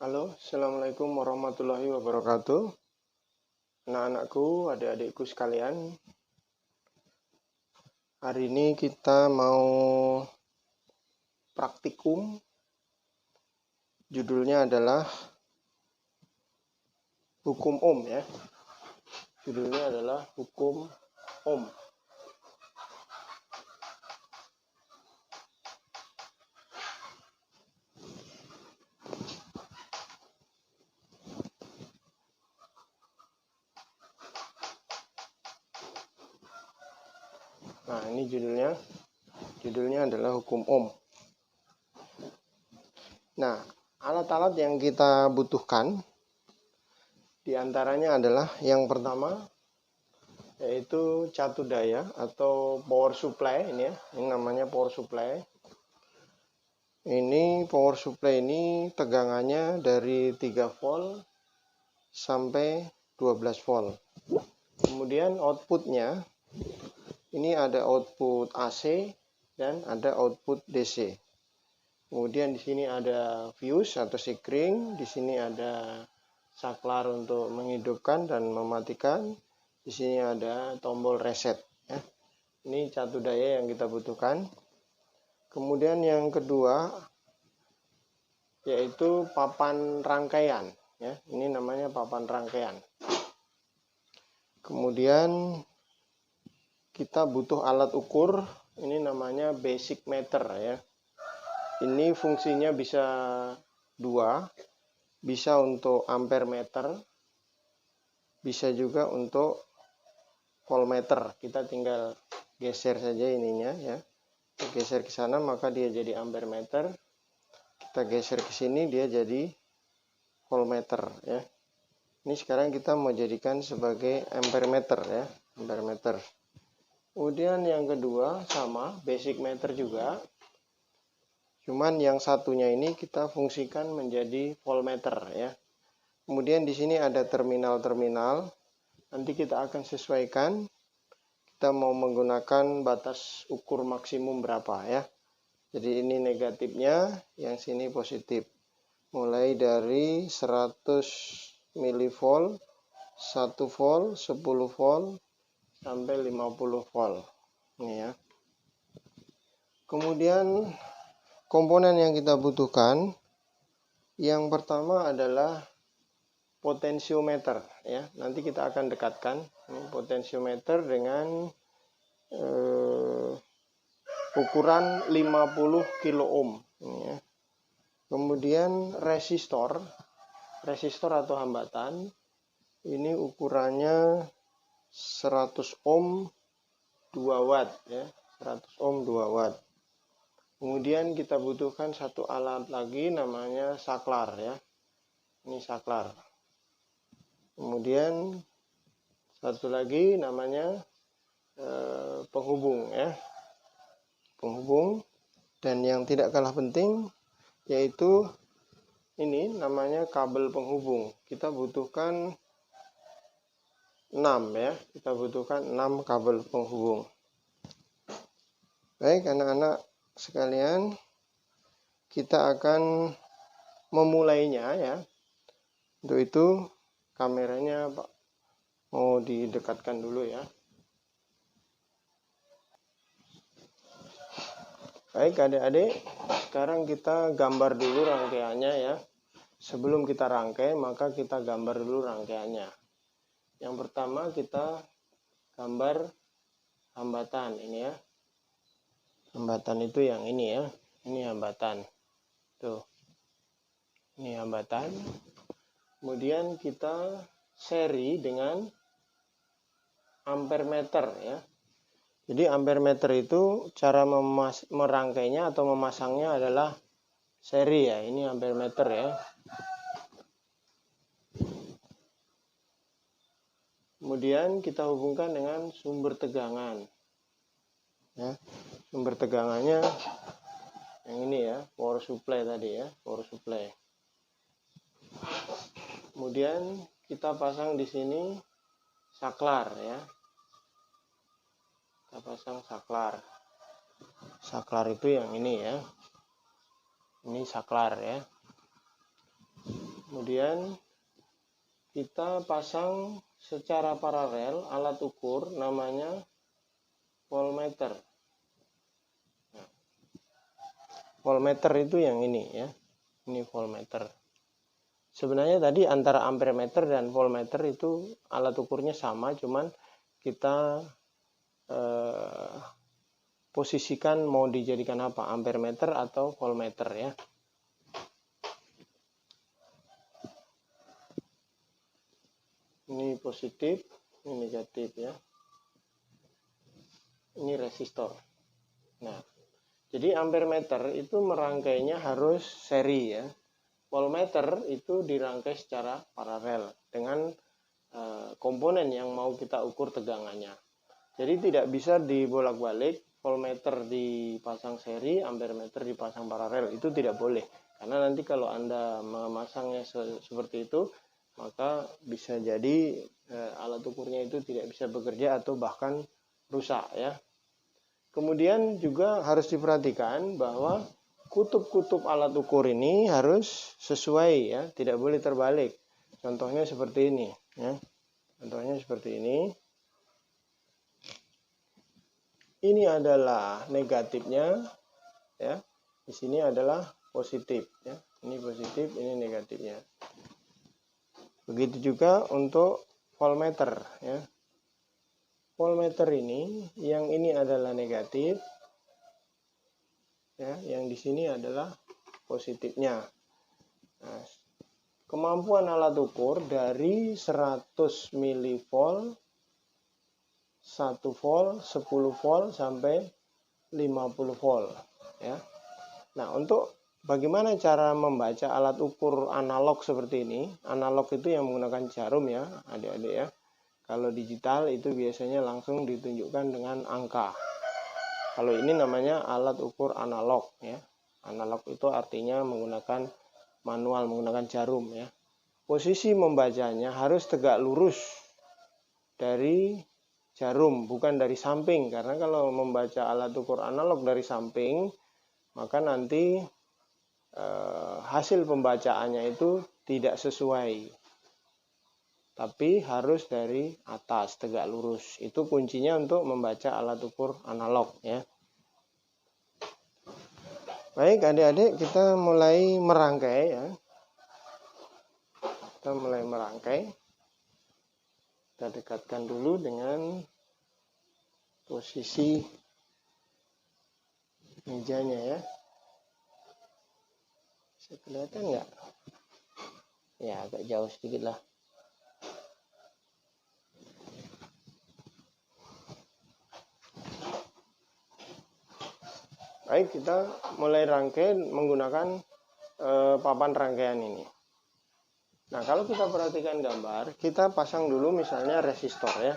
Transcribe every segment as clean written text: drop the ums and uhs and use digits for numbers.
Halo, Assalamualaikum warahmatullahi wabarakatuh. Anak-anakku, adik-adikku sekalian, hari ini kita mau praktikum. Judulnya adalah Hukum Ohm ya. Judulnya adalah Hukum Ohm. Nah, ini judulnya. Judulnya adalah Hukum Ohm. Nah, alat-alat yang kita butuhkan diantaranya adalah yang pertama yaitu catu daya atau power supply ini ya. Ini namanya power supply. Ini power supply ini tegangannya dari 3 volt sampai 12 volt. Kemudian outputnya ini ada output AC dan ada output DC. Kemudian di sini ada fuse atau sikring, di sini ada saklar untuk menghidupkan dan mematikan. Di sini ada tombol reset ya. Ini catu daya yang kita butuhkan. Kemudian yang kedua yaitu papan rangkaian ya. Ini namanya papan rangkaian. Kemudian kita butuh alat ukur, ini namanya basic meter ya. Ini fungsinya bisa dua, bisa untuk ampere meter, bisa juga untuk voltmeter. Kita tinggal geser saja ininya ya. Kita geser ke sana maka dia jadi ampere meter. Kita geser ke sini dia jadi voltmeter ya. Ini sekarang kita mau jadikan sebagai ampere meter ya, ampere meter. Kemudian yang kedua sama basic meter juga. Cuman yang satunya ini kita fungsikan menjadi voltmeter ya. Kemudian di sini ada terminal-terminal. Nanti kita akan sesuaikan. Kita mau menggunakan batas ukur maksimum berapa ya. Jadi ini negatifnya, yang sini positif. Mulai dari 100 mV, 1 volt, 10 volt, sampai 50 volt. Ini ya. Kemudian komponen yang kita butuhkan yang pertama adalah potensiometer ya. Nanti kita akan dekatkan ini potensiometer dengan ukuran 50 kilo ohm ini ya. Kemudian resistor atau hambatan ini ukurannya 100 ohm 2 watt ya, 100 ohm 2 watt. Kemudian kita butuhkan satu alat lagi namanya saklar ya. Ini saklar. Kemudian satu lagi namanya penghubung ya. Penghubung, dan yang tidak kalah penting yaitu ini namanya kabel penghubung. Kita butuhkan 6 ya. Kita butuhkan 6 kabel penghubung. Baik anak-anak sekalian, kita akan memulainya ya. Untuk itu kameranya Pak mau didekatkan dulu ya. Baik adik-adik, sekarang kita gambar dulu rangkaiannya ya. Sebelum kita rangkai maka kita gambar dulu rangkaiannya. Yang pertama kita gambar hambatan ini ya. Hambatan itu yang ini ya. Ini hambatan. Tuh. Ini hambatan. Kemudian kita seri dengan ampere meter ya. Jadi ampere meter itu cara merangkainya atau memasangnya adalah seri ya. Ini ampere meter ya. Kemudian kita hubungkan dengan sumber tegangan. Ya. Sumber tegangannya yang ini ya, power supply tadi ya, power supply. Kemudian kita pasang di sini saklar ya. Kita pasang saklar. Saklar itu yang ini ya. Ini saklar ya. Kemudian kita pasang secara paralel alat ukur namanya voltmeter. Nah, voltmeter itu yang ini ya. Ini voltmeter. Sebenarnya tadi antara ampermeter dan voltmeter itu alat ukurnya sama, cuman kita posisikan mau dijadikan apa, ampermeter atau voltmeter ya. Ini positif, ini negatif ya. Ini resistor. Nah, jadi ampermeter itu merangkainya harus seri ya. Voltmeter itu dirangkai secara paralel dengan komponen yang mau kita ukur tegangannya. Jadi tidak bisa dibolak-balik, voltmeter dipasang seri, ampermeter dipasang paralel, itu tidak boleh. Karena nanti kalau Anda memasangnya seperti itu, maka bisa jadi alat ukurnya itu tidak bisa bekerja atau bahkan rusak ya. Kemudian juga harus diperhatikan bahwa kutub-kutub alat ukur ini harus sesuai ya, tidak boleh terbalik. Contohnya seperti ini ya. Contohnya seperti ini. Ini adalah negatifnya ya. Di sini adalah positif ya. Ini positif, ini negatifnya. Begitu juga untuk voltmeter ya. Voltmeter ini, yang ini adalah negatif ya, yang di sini adalah positifnya. Nah, kemampuan alat ukur dari 100 mV, 1 volt, 10 volt sampai 50 volt ya. Nah, untuk bagaimana cara membaca alat ukur analog seperti ini? Analog itu yang menggunakan jarum ya, adik-adik ya. Kalau digital itu biasanya langsung ditunjukkan dengan angka. Kalau ini namanya alat ukur analog ya. Analog itu artinya menggunakan manual, menggunakan jarum ya. Posisi membacanya harus tegak lurus dari jarum, bukan dari samping. Karena kalau membaca alat ukur analog dari samping, maka nanti hasil pembacaannya itu tidak sesuai. Tapi harus dari atas, tegak lurus. Itu kuncinya untuk membaca alat ukur analog ya. Baik adik-adik, kita mulai merangkai ya. Kita mulai merangkai. Kita dekatkan dulu dengan posisi mejanya ya. Bisa kelihatan nggak? Ya agak jauh sedikit lah. Baik, kita mulai rangkai menggunakan papan rangkaian ini. Nah, kalau kita perhatikan gambar, kita pasang dulu misalnya resistor ya.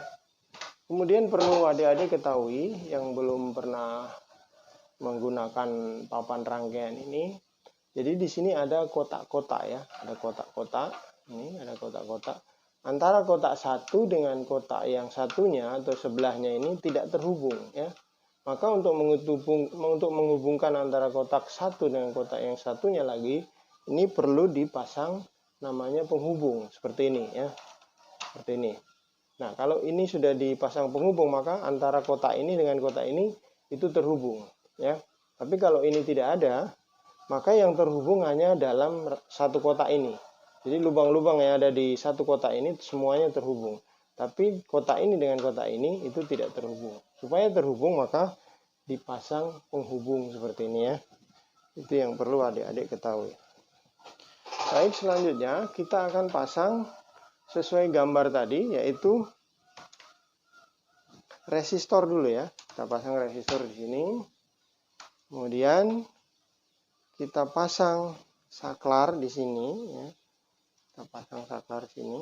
Kemudian perlu adik-adik ketahui yang belum pernah menggunakan papan rangkaian ini. Jadi di sini ada kotak-kotak ya, ada kotak-kotak. Ini ada kotak-kotak. Antara kotak satu dengan kotak yang satunya atau sebelahnya ini tidak terhubung ya. Maka untuk menghubungkan antara kotak satu dengan kotak yang satunya lagi, ini perlu dipasang namanya penghubung seperti ini ya. Seperti ini. Nah, kalau ini sudah dipasang penghubung, maka antara kotak ini dengan kotak ini itu terhubung ya. Tapi kalau ini tidak ada, maka yang terhubung hanya dalam satu kotak ini. Jadi lubang-lubang yang ada di satu kotak ini semuanya terhubung. Tapi kotak ini dengan kotak ini itu tidak terhubung. Supaya terhubung maka dipasang penghubung seperti ini ya. Itu yang perlu adik-adik ketahui. Baik, selanjutnya kita akan pasang sesuai gambar tadi, yaitu resistor dulu ya. Kita pasang resistor di sini. Kemudian kita pasang saklar di sini ya. Kita pasang saklar di sini.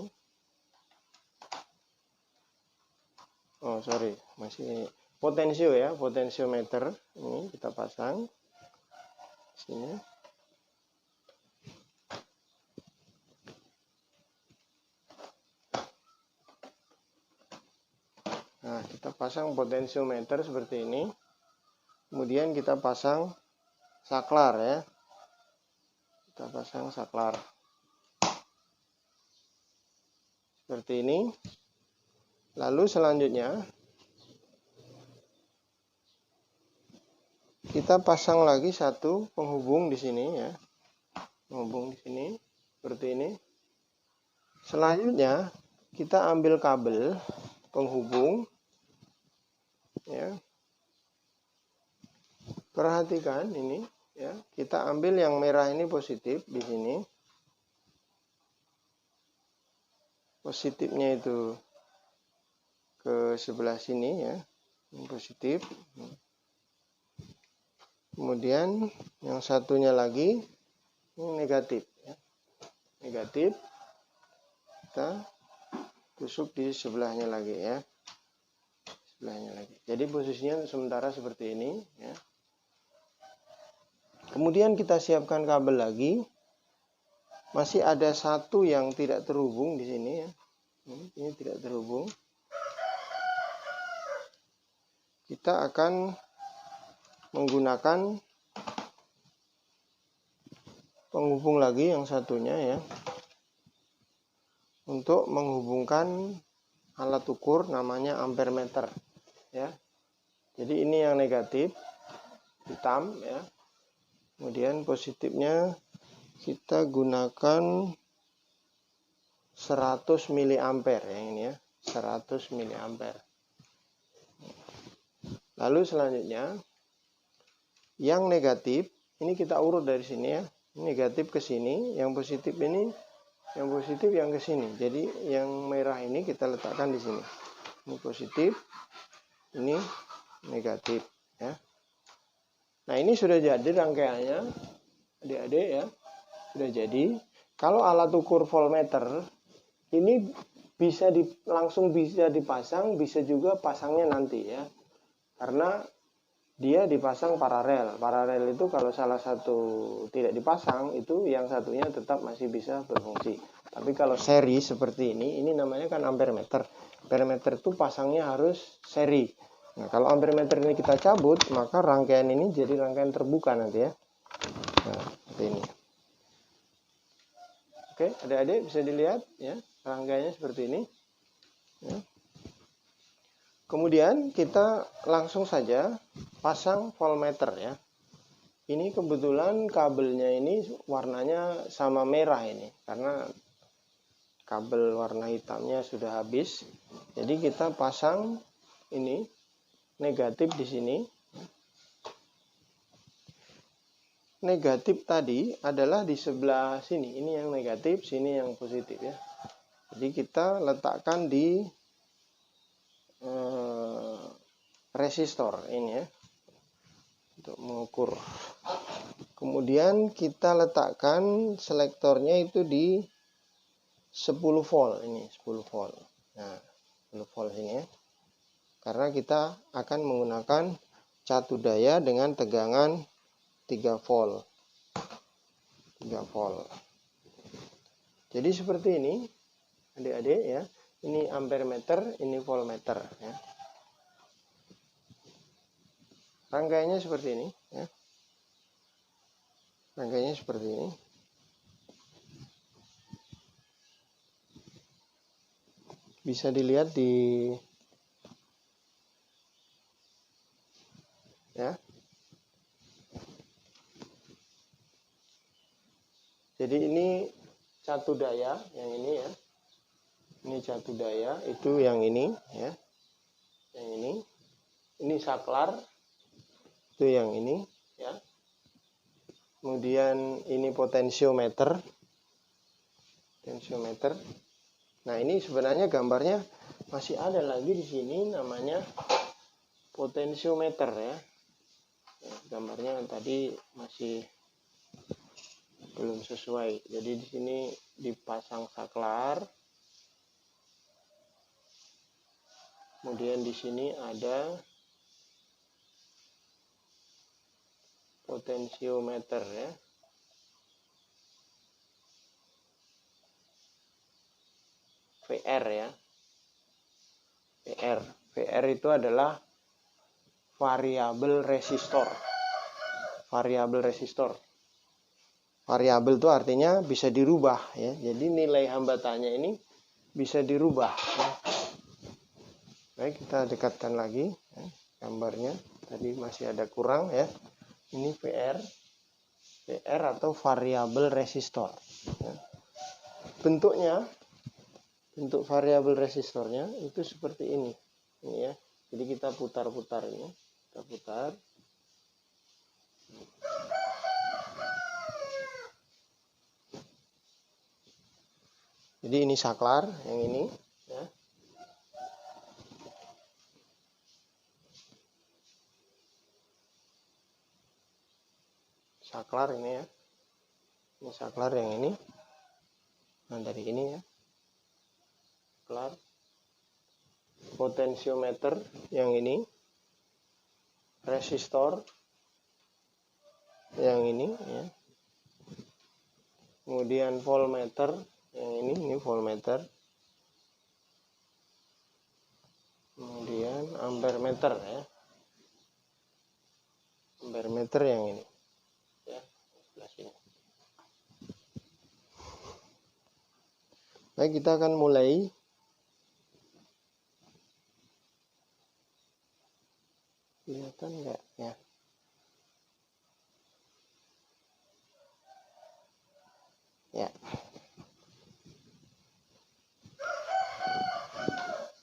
Oh, sorry, masih potensio ya, potensiometer. Ini kita pasang di sini. Nah, kita pasang potensiometer seperti ini. Kemudian kita pasang saklar ya. Kita pasang saklar. seperti ini. Lalu selanjutnya kita pasang lagi satu penghubung di sini ya. Penghubung di sini seperti ini. Selanjutnya kita ambil kabel penghubung ya. Perhatikan ini ya. Kita ambil yang merah ini positif di sini. Positifnya itu ke sebelah sini ya. Ini positif. Kemudian yang satunya lagi ini negatif ya. Negatif. Kita tusuk di sebelahnya lagi ya. Sebelahnya lagi. Jadi posisinya sementara seperti ini ya. Kemudian kita siapkan kabel lagi. Masih ada satu yang tidak terhubung di sini ya. Ini tidak terhubung. Kita akan menggunakan penghubung lagi yang satunya ya. Untuk menghubungkan alat ukur namanya ampere meter ya. Jadi ini yang negatif hitam ya. Kemudian positifnya kita gunakan 100 miliampere yang ini ya, 100 miliampere. Lalu selanjutnya yang negatif ini kita urut dari sini ya. Negatif ke sini, yang positif ini, yang positif yang ke sini. Jadi yang merah ini kita letakkan di sini. Ini positif, ini negatif ya. Nah, ini sudah jadi rangkaiannya. Adik-adik ya. Sudah jadi. Kalau alat ukur voltmeter ini langsung bisa dipasang, bisa juga pasangnya nanti ya. Karena dia dipasang paralel. Paralel itu kalau salah satu tidak dipasang, itu yang satunya tetap masih bisa berfungsi. Tapi kalau seri seperti ini namanya kan ampere meter. Ampere meter itu pasangnya harus seri. Nah, kalau ampere meter ini kita cabut, maka rangkaian ini jadi rangkaian terbuka nanti ya. Nah, seperti ini. Oke, adik-adik bisa dilihat ya, rangkaiannya seperti ini. Ya. Kemudian kita langsung saja pasang voltmeter ya. Ini kebetulan kabelnya ini warnanya sama merah ini. Karena kabel warna hitamnya sudah habis. Jadi kita pasang ini negatif di sini. Negatif tadi adalah di sebelah sini. Ini yang negatif, sini yang positif ya. Jadi kita letakkan di resistor ini ya, untuk mengukur. Kemudian kita letakkan selektornya itu di 10 volt ini, 10 volt. Nah, 10 volt ini ya. Karena kita akan menggunakan catu daya dengan tegangan 3 volt. 3 volt. Jadi seperti ini, adik-adik ya. Ini ampere meter, ini voltmeter ya. Rangkaiannya seperti ini ya. Rangkaiannya seperti ini. Bisa dilihat di ya. Jadi ini catu daya yang ini ya. Ini catu daya, itu yang ini ya. Yang ini. Ini saklar. Itu yang ini ya. Kemudian ini potensiometer. Potensiometer. Nah, ini sebenarnya gambarnya masih ada lagi di sini namanya potensiometer ya. Gambarnya tadi masih belum sesuai. Jadi di sini dipasang saklar. Kemudian di sini ada potensiometer ya. VR ya. VR itu adalah variabel resistor. Variabel resistor. Variabel itu artinya bisa dirubah ya. Jadi nilai hambatannya ini bisa dirubah ya. Baik, kita dekatkan lagi ya, gambarnya. Tadi masih ada kurang ya. Ini VR atau variabel resistor ya. Bentuk variabel resistornya itu seperti ini ya. Jadi kita putar-putar ini, kita putar. Jadi ini saklar yang ini ya. Saklar ini ya. Ini saklar yang ini. Nah, dari ini ya. Saklar. Potensiometer yang ini. Resistor yang ini ya. Kemudian voltmeter yang ini voltmeter. Kemudian ampermeter ya. Ampermeter yang ini. Ya, sebelah sini. Baik, kita akan mulai. Kelihatan enggak ya? Ya.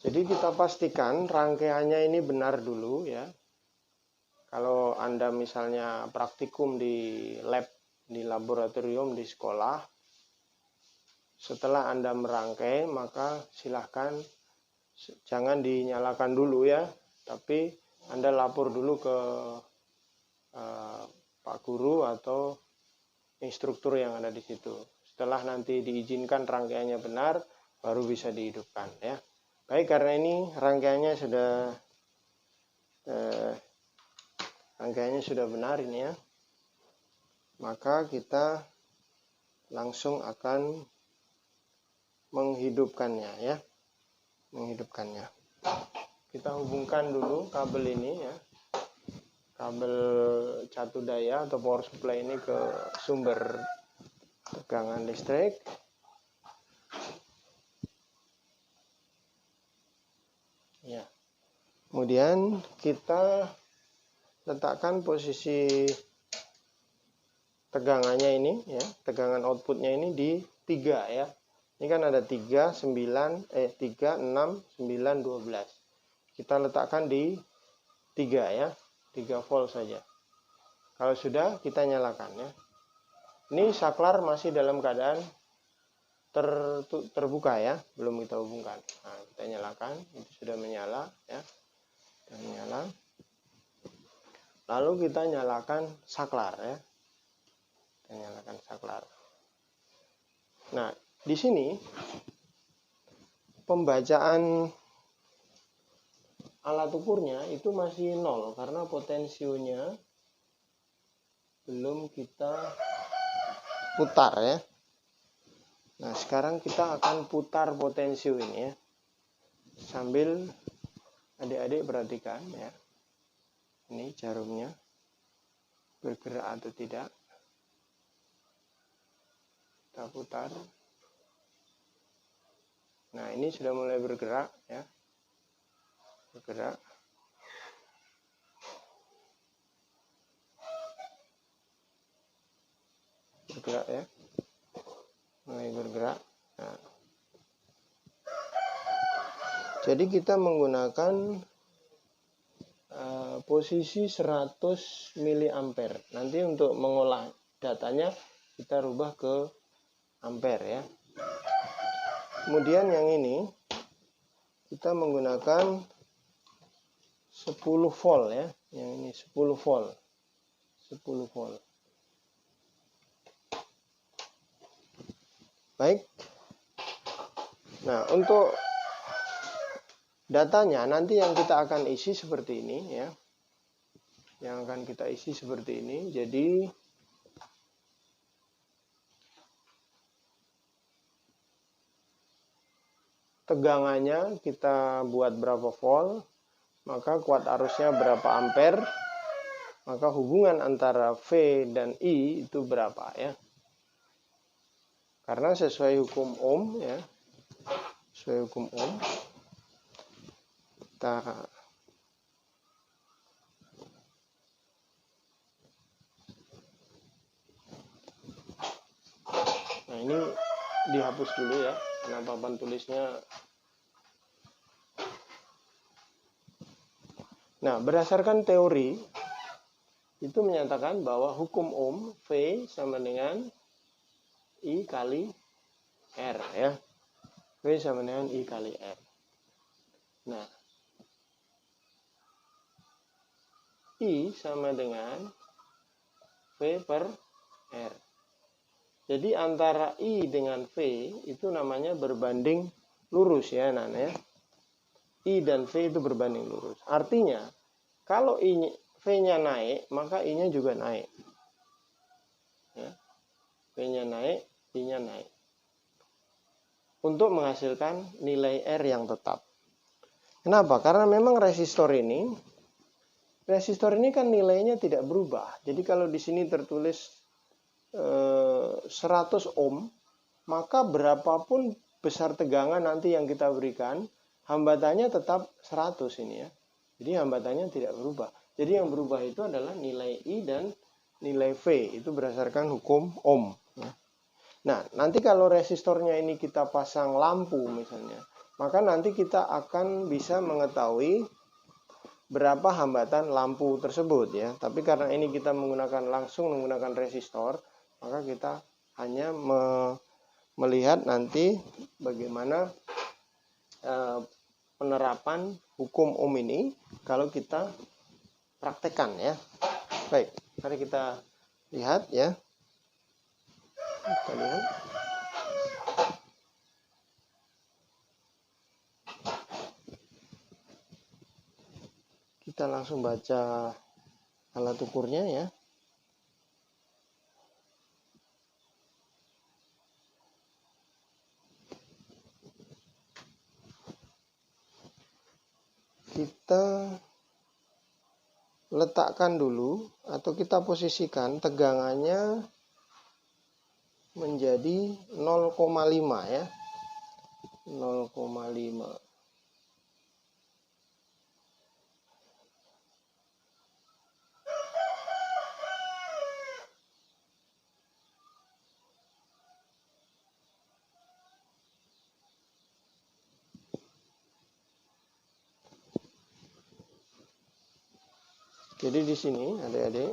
Jadi kita pastikan rangkaiannya ini benar dulu ya. Kalau Anda misalnya praktikum di lab, di laboratorium, di sekolah, setelah Anda merangkai, maka silahkan jangan dinyalakan dulu ya, tapi Anda lapor dulu ke Pak Guru atau instruktur yang ada di situ. Setelah nanti diizinkan rangkaiannya benar, baru bisa dihidupkan ya. Baik, karena ini rangkaiannya sudah benar ini ya, maka kita langsung akan menghidupkannya ya, menghidupkannya. Kita hubungkan dulu kabel ini ya, kabel catu daya atau power supply ini ke sumber tegangan listrik. Ya. Kemudian kita letakkan posisi tegangannya ini ya, tegangan outputnya ini di 3 ya. Ini kan ada 3, 6, 9, 12. Kita letakkan di 3 ya, 3 volt saja. Kalau sudah, kita nyalakan ya. Ini saklar masih dalam keadaan terbuka ya, belum kita hubungkan. Nah, kita nyalakan, itu sudah menyala ya. Sudah menyala. Lalu kita nyalakan saklar ya. Kita nyalakan saklar. Nah, di sini pembacaan alat ukurnya itu masih 0 karena potensionya belum kita putar ya. Nah, sekarang kita akan putar potensio ini ya. Sambil adik-adik perhatikan ya. Ini jarumnya bergerak atau tidak. Kita putar. Nah, ini sudah mulai bergerak ya. Bergerak. Bergerak ya. Mulai bergerak. Nah. Jadi kita menggunakan posisi 100 mA. Nanti untuk mengolah datanya kita rubah ke ampere ya. Kemudian yang ini kita menggunakan 10 volt ya. Yang ini 10 volt. 10 volt. Baik. Nah, untuk datanya nanti yang kita akan isi seperti ini ya. Yang akan kita isi seperti ini. Jadi tegangannya kita buat berapa volt, maka kuat arusnya berapa ampere, maka hubungan antara V dan I itu berapa ya. Karena sesuai hukum Ohm ya, sesuai hukum Ohm. Nah, ini dihapus dulu ya, karena papan tulisnya. Nah, berdasarkan teori itu menyatakan bahwa hukum Ohm V sama dengan I kali R ya. V sama dengan I kali R. Nah, I sama dengan V per R. Jadi antara I dengan V itu namanya berbanding lurus ya, Nana ya. I dan V itu berbanding lurus. Artinya, kalau V-nya naik, maka I-nya juga naik. Ya. V-nya naik, I-nya naik. Untuk menghasilkan nilai R yang tetap. Kenapa? Karena memang resistor ini kan nilainya tidak berubah. Jadi kalau di sini tertulis 100 ohm, maka berapapun besar tegangan nanti yang kita berikan, hambatannya tetap 100 ini ya. Jadi hambatannya tidak berubah. Jadi yang berubah itu adalah nilai I dan nilai V. Itu berdasarkan hukum Ohm. Nah, nanti kalau resistornya ini kita pasang lampu misalnya, maka nanti kita akan bisa mengetahui berapa hambatan lampu tersebut ya. Tapi karena ini kita langsung menggunakan resistor, maka kita hanya melihat nanti bagaimana penerapan hukum Ohm ini kalau kita praktekkan ya. Baik, mari kita lihat ya. Kita lihat. Kita langsung baca alat ukurnya ya. Kita letakkan dulu atau kita posisikan tegangannya menjadi 0,5 ya. 0,5. Jadi di sini adik-adik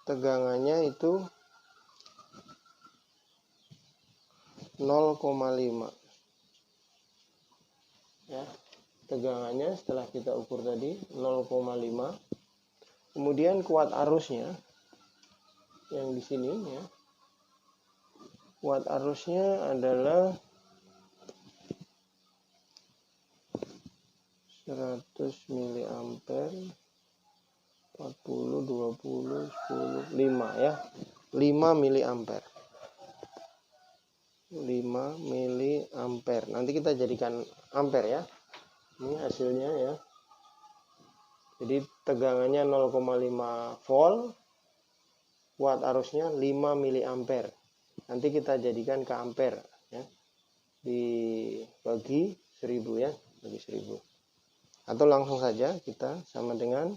tegangannya itu 0,5 ya. Tegangannya setelah kita ukur tadi 0,5. Kemudian kuat arusnya yang di sini ya. Kuat arusnya adalah 100 miliampere, 40, 20, 10, 5 ya. 5 miliampere. 5 miliampere. Nanti kita jadikan ampere ya. Ini hasilnya ya. Jadi tegangannya 0,5 volt. Kuat arusnya 5 miliampere. Nanti kita jadikan ke ampere ya. Dibagi 1000 ya, bagi 1000. Atau langsung saja kita sama dengan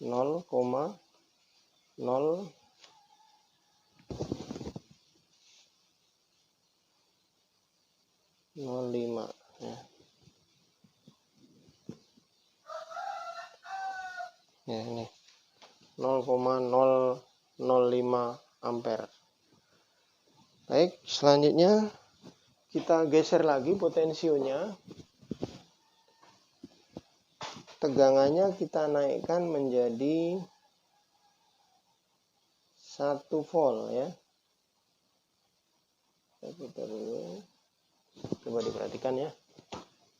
0,005 ya. Ya ini 0,005 ampere. Baik, selanjutnya kita geser lagi potensionya. Tegangannya kita naikkan menjadi 1 volt ya. Kita dulu. Coba diperhatikan ya.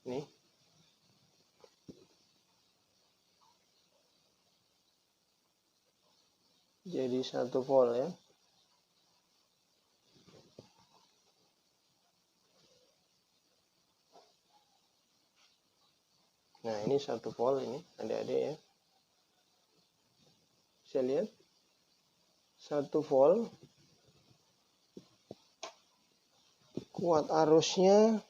Ini. Jadi 1 volt ya. Nah, ini 1 volt ini, adik-adik ya. Bisa lihat? 1 volt. Kuat arusnya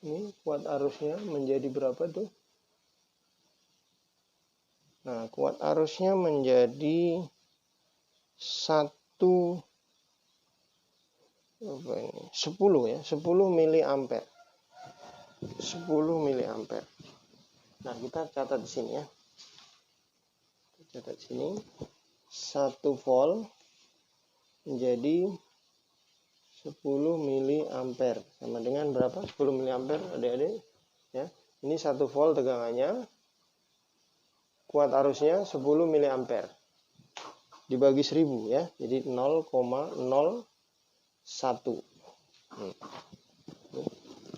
Ini kuat arusnya menjadi berapa tuh? Nah, kuat arusnya menjadi 10 ya, 10 miliampere. 10 miliampere. Nah, kita catat di sini ya. Catat sini 1 volt menjadi 10 miliampere sama dengan berapa? 10 miliampere adik-adik ya. Ini 1 volt tegangannya, kuat arusnya 10 miliampere dibagi 1000 ya. Jadi 0,01.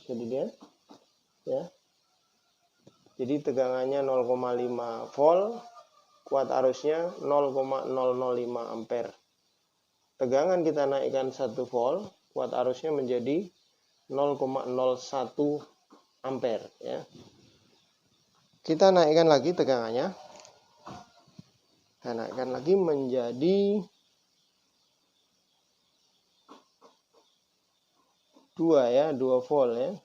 Jadi dia ya. Jadi tegangannya 0,5 volt, kuat arusnya 0,005 ampere. Tegangan kita naikkan 1 volt, kuat arusnya menjadi 0,01 ampere ya. Kita naikkan lagi tegangannya. Kita naikkan lagi menjadi 2 ya, 2 volt ya.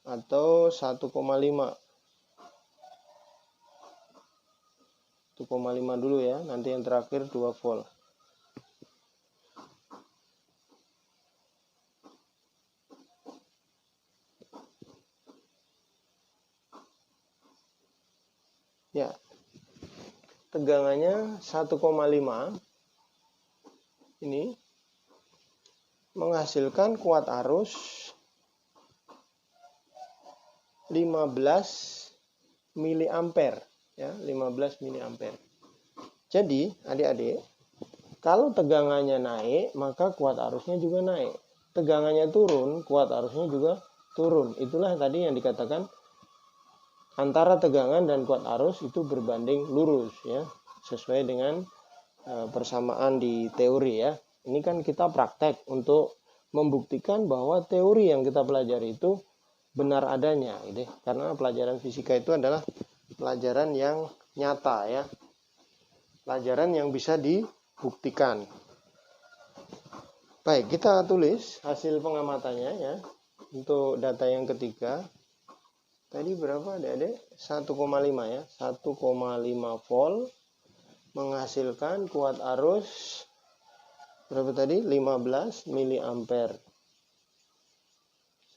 Atau 1,5. 1,5 dulu ya, nanti yang terakhir 2 volt. Ya, tegangannya 1,5 ini menghasilkan kuat arus 15 miliampere ya, 15 miliampere. Jadi adik-adik, kalau tegangannya naik maka kuat arusnya juga naik. Tegangannya turun, kuat arusnya juga turun. Itulah tadi yang dikatakan antara tegangan dan kuat arus itu berbanding lurus ya, sesuai dengan persamaan di teori ya. Ini kan kita praktek untuk membuktikan bahwa teori yang kita pelajari itu benar adanya gitu. Karena pelajaran fisika itu adalah pelajaran yang nyata ya. Pelajaran yang bisa dibuktikan. Baik, kita tulis hasil pengamatannya ya. Untuk data yang ketiga. Tadi berapa adik-adik? 1,5 ya. 1,5 volt menghasilkan kuat arus berapa tadi? 15 miliampere.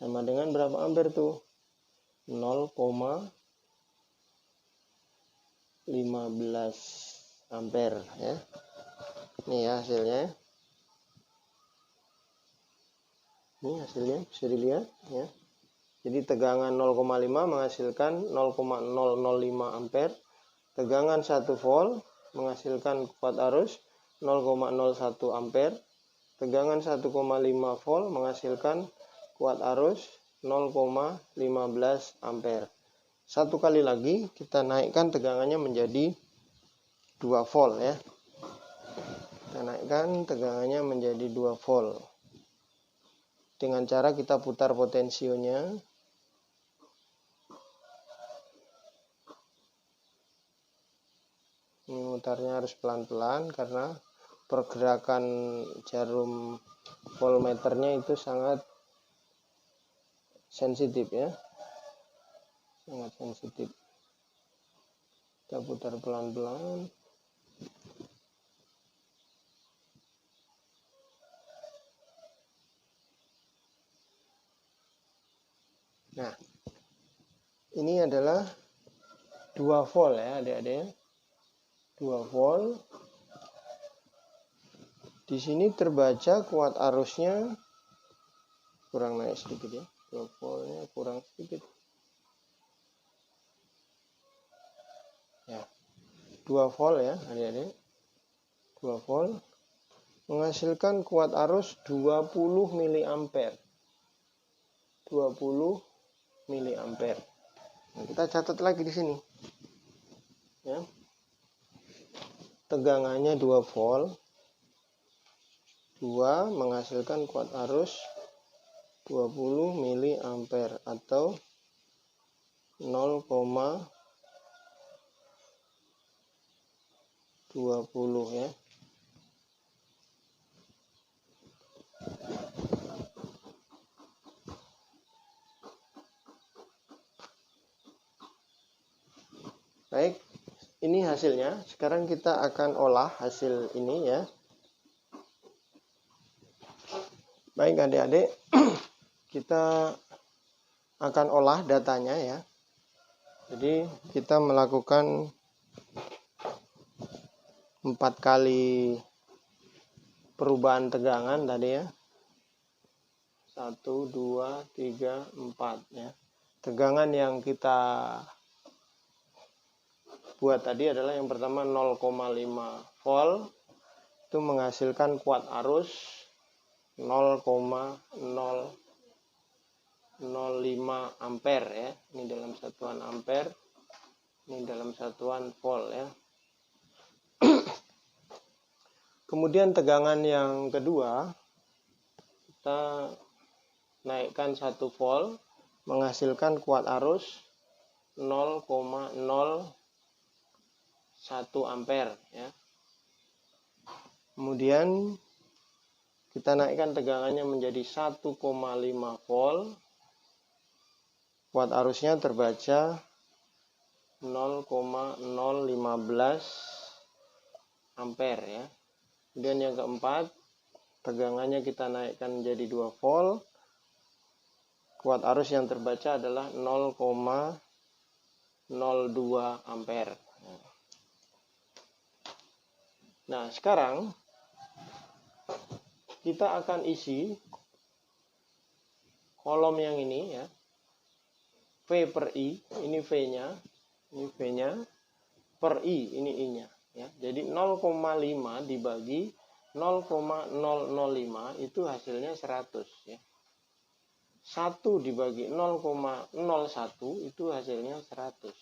Sama dengan berapa ampere tuh? 0,15 ampere ya. Ini ya hasilnya. Ini hasilnya bisa dilihat ya. Jadi tegangan 0,5 menghasilkan 0,005 ampere. Tegangan 1 volt menghasilkan kuat arus 0,01 ampere. Tegangan 1,5 volt menghasilkan kuat arus 0,15 ampere. Satu kali lagi kita naikkan tegangannya menjadi 2 volt ya. Kita naikkan tegangannya menjadi 2 volt. Dengan cara kita putar potensionya. Ini mutarnya harus pelan-pelan karena pergerakan jarum voltmeternya itu sangat sensitif ya. Sangat sensitif. Kita putar pelan-pelan. Nah, ini adalah 2 volt ya adik-adik. 2 volt. Di sini terbaca kuat arusnya kurang naik sedikit ya. 2 voltnya kurang sedikit. Ya. 2 volt ya adik-adik. 2 volt menghasilkan kuat arus 20 miliampere. 20 miliampere. Nah, kita catat lagi di sini. Ya. Tegangannya 2 volt. 2 menghasilkan kuat arus 20 miliampere atau 0,20 ya. hasilnya. Sekarang kita akan olah hasil ini ya. Baik adik-adik, kita akan olah datanya ya. Jadi kita melakukan 4 kali perubahan tegangan tadi ya. 1, 2, 3, 4 ya. Tegangan yang kita buat tadi adalah yang pertama 0,5 volt itu menghasilkan kuat arus 0,005 ampere ya. Ini dalam satuan ampere, ini dalam satuan volt ya. Kemudian tegangan yang kedua kita naikkan 1 volt menghasilkan kuat arus 0,01 ampere ya. Kemudian kita naikkan tegangannya menjadi 1,5 volt. Kuat arusnya terbaca 0,015 ampere ya. Kemudian yang keempat, tegangannya kita naikkan menjadi 2 volt. Kuat arus yang terbaca adalah 0,02 ampere. Nah, sekarang kita akan isi kolom yang ini ya. V per I, ini V-nya, ini V-nya, per I, ini I-nya ya. Jadi 0,5 dibagi 0,005 itu hasilnya 100 ya. 1 dibagi 0,01 itu hasilnya 100.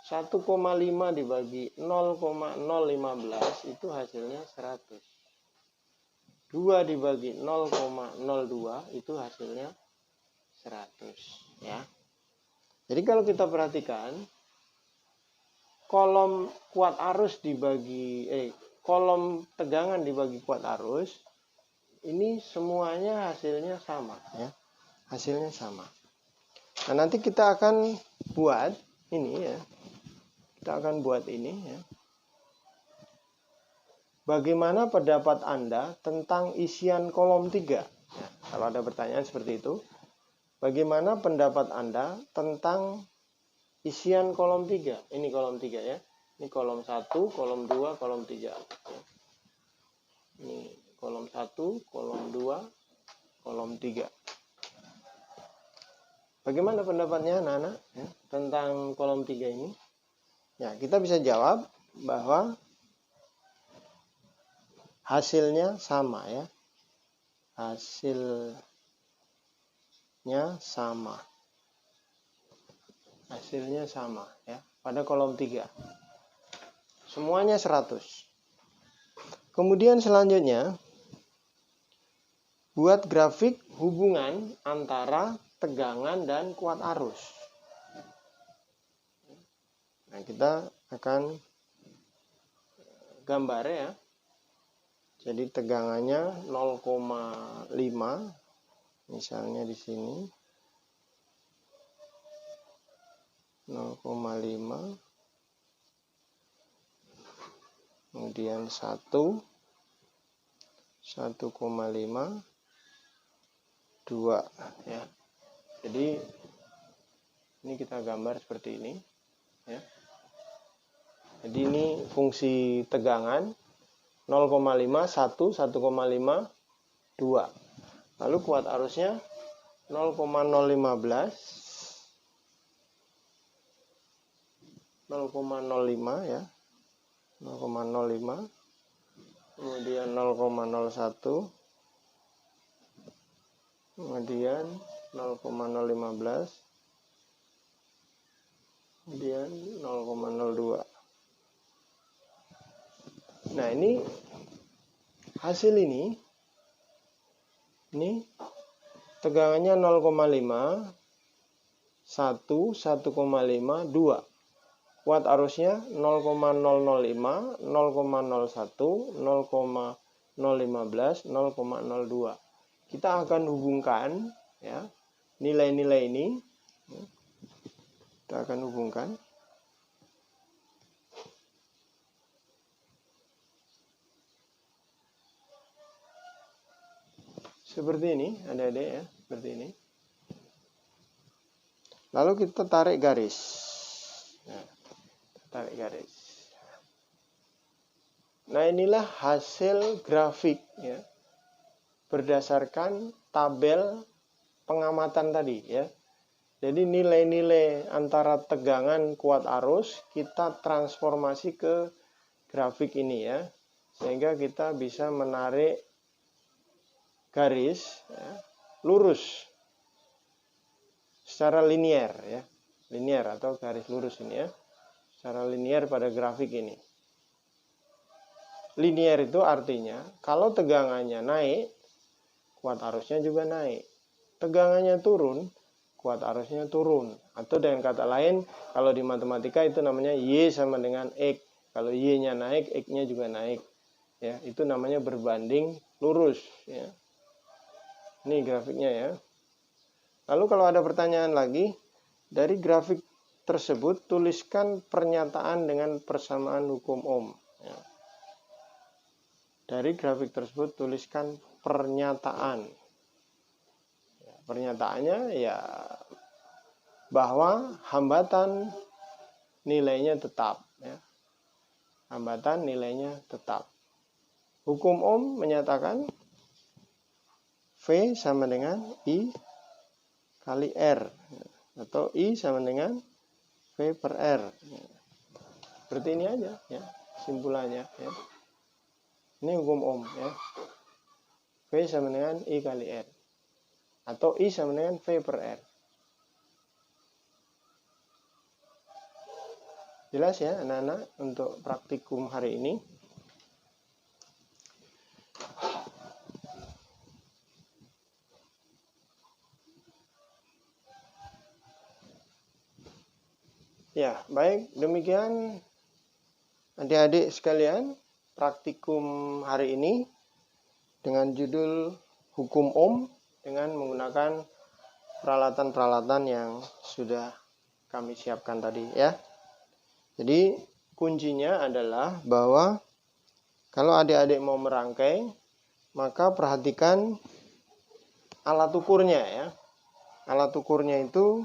1,5 dibagi 0,015 itu hasilnya 100. 2 dibagi 0,02 itu hasilnya 100 ya. Jadi kalau kita perhatikan kolom kuat arus dibagi kolom tegangan dibagi kuat arus ini semuanya hasilnya sama ya. Hasilnya sama. Nah, nanti kita akan buat ini ya. Kita akan buat ini ya. Bagaimana pendapat Anda tentang isian kolom 3? Ya, kalau ada pertanyaan seperti itu, bagaimana pendapat Anda tentang isian kolom 3? Ini kolom 3 ya. Ini kolom 1, kolom 2, kolom 3. Ya. Ini kolom 1, kolom 2, kolom 3. Bagaimana pendapatnya anak-anak ya, tentang kolom 3 ini? Ya, kita bisa jawab bahwa hasilnya sama ya. Hasilnya sama. Hasilnya sama ya pada kolom 3. Semuanya 100. Kemudian selanjutnya buat grafik hubungan antara tegangan dan kuat arus. Nah, kita akan gambar ya. Jadi tegangannya 0,5 misalnya di sini 0,5 kemudian 1 1,5 2 ya. Jadi ini kita gambar seperti ini ya. Jadi ini fungsi tegangan 0,5, 1, 1,5, 2. Lalu kuat arusnya 0,015 0,05 ya. 0,05 kemudian 0,01 kemudian 0,015 kemudian 0,02. Nah, ini hasil ini tegangannya 0,5 1, 1,5, 2. Kuat arusnya 0,005, 0,01, 0,015, 0,02. Kita akan hubungkan ya nilai-nilai ini. Kita akan hubungkan. Seperti ini, adik-adik ya, seperti ini. Lalu kita tarik garis. Nah, tarik garis. Nah, inilah hasil grafik ya, berdasarkan tabel pengamatan tadi ya. Jadi nilai-nilai antara tegangan kuat arus kita transformasi ke grafik ini ya, sehingga kita bisa menarik garis ya, lurus secara linier ya, linier atau garis lurus ini ya, secara linier pada grafik ini. Linier itu artinya kalau tegangannya naik, kuat arusnya juga naik. Tegangannya turun, kuat arusnya turun. Atau dengan kata lain, kalau di matematika itu namanya Y sama dengan X. Kalau Y-nya naik, X-nya juga naik. Ya, itu namanya berbanding lurus ya. Ini grafiknya ya. Lalu kalau ada pertanyaan lagi, dari grafik tersebut tuliskan pernyataan dengan persamaan hukum Ohm. Ya. Dari grafik tersebut tuliskan pernyataan. Ya, pernyataannya ya bahwa hambatan nilainya tetap. Ya. Hambatan nilainya tetap. Hukum Ohm menyatakan V sama dengan I kali R. Atau I sama dengan V per R. Seperti ini aja ya, simpulannya ya. Ini hukum Ohm ya. V sama dengan I kali R. Atau I sama dengan V per R. Jelas ya anak-anak untuk praktikum hari ini. Ya, baik. Demikian adik-adik sekalian, praktikum hari ini dengan judul Hukum Ohm dengan menggunakan peralatan-peralatan yang sudah kami siapkan tadi ya. Jadi kuncinya adalah bahwa kalau adik-adik mau merangkai, maka perhatikan alat ukurnya ya. Alat ukurnya itu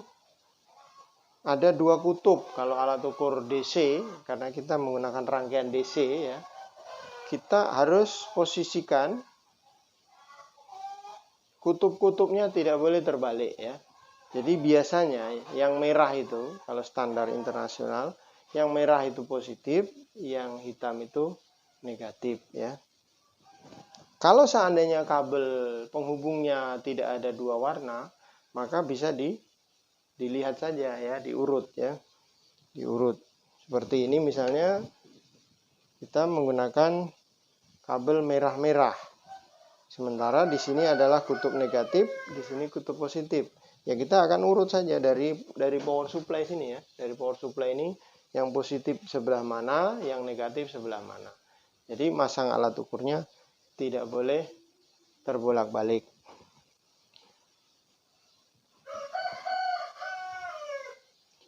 ada dua kutub. Kalau alat ukur DC, karena kita menggunakan rangkaian DC ya, kita harus posisikan kutub-kutubnya tidak boleh terbalik ya. Jadi biasanya yang merah itu, kalau standar internasional, yang merah itu positif, yang hitam itu negatif ya. Kalau seandainya kabel penghubungnya tidak ada dua warna, maka bisa dilihat saja ya, diurut ya. Diurut. Seperti ini misalnya kita menggunakan kabel merah-merah. Sementara di sini adalah kutub negatif, di sini kutub positif. Ya kita akan urut saja dari power supply sini ya. Dari power supply ini yang positif sebelah mana, yang negatif sebelah mana. Jadi masang alat ukurnya tidak boleh terbolak-balik.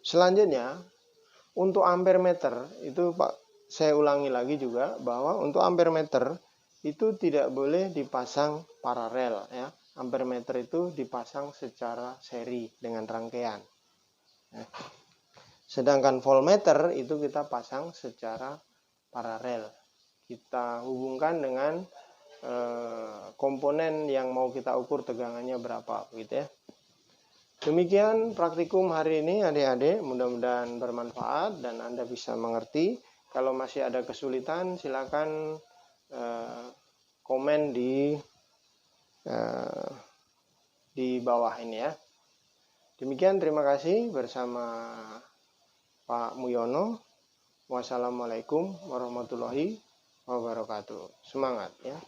Selanjutnya, untuk ampere meter, itu Pak, saya ulangi lagi juga, bahwa untuk ampere meter, itu tidak boleh dipasang paralel. Ya. Ampere meter itu dipasang secara seri dengan rangkaian. Ya. Sedangkan voltmeter itu kita pasang secara paralel. Kita hubungkan dengan komponen yang mau kita ukur tegangannya berapa. Gitu ya. Demikian praktikum hari ini adik-adik, mudah-mudahan bermanfaat dan Anda bisa mengerti. Kalau masih ada kesulitan silakan komen di bawah ini ya. Demikian, terima kasih bersama Pak Muyono. Wassalamualaikum warahmatullahi wabarakatuh. Semangat ya.